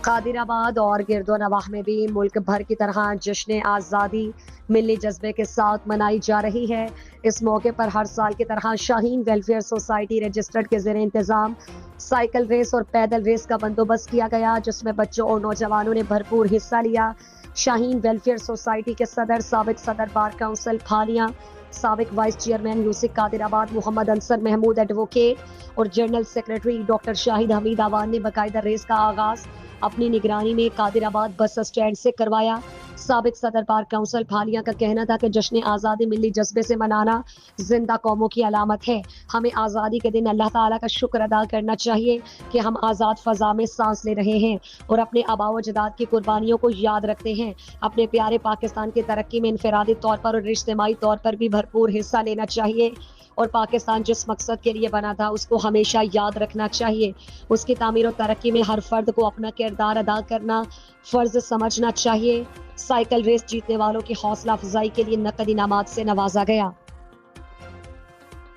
قادر آباد اور گرد و نواح میں بھی ملک بھر کی طرح جشن آزادی ملی جذبے کے ساتھ منائی جا رہی ہے۔ اس موقع پر ہر سال کی طرح شاہین ویلفیئر سوسائٹی رجسٹرڈ کے زیر انتظام سائیکل ریس اور پیدل ریس کا بندوبست کیا گیا، جس میں بچوں اور نوجوانوں نے بھرپور حصہ لیا۔ شاہین ویلفیئر سوسائٹی کے صدر، سابق صدر بار کونسل پھالیاں، سابق وائس چیئرمین یوسف قادر آباد محمد انصر محمود ایڈوکیٹ اور جنرل سیکریٹری ڈاکٹر شاہد حمید آوان نے باقاعدہ ریس کا آغاز اپنی نگرانی میں قادر آباد بس اسٹینڈ سے کروایا۔ سابق صدر بار کونسل پھالیاں کا کہنا تھا کہ جشن آزادی ملی جذبے سے منانا زندہ قوموں کی علامت ہے۔ ہمیں آزادی کے دن اللہ تعالیٰ کا شکر ادا کرنا چاہیے کہ ہم آزاد فضا میں سانس لے رہے ہیں اور اپنے آباء و اجداد کی قربانیوں کو یاد رکھتے ہیں۔ اپنے پیارے پاکستان کی ترقی میں انفرادی طور پر اور اجتماعی طور پر بھی بھرپور حصہ لینا چاہیے اور پاکستان جس مقصد کے لیے بنا تھا اس کو ہمیشہ یاد رکھنا چاہیے۔ اس کی تعمیر و ترقی میں ہر فرد کو اپنا کردار ادا کرنا فرض سمجھنا چاہیے۔ سائیکل ریس جیتنے والوں کی حوصلہ افزائی کے لیے نقد انعامات سے نوازا گیا۔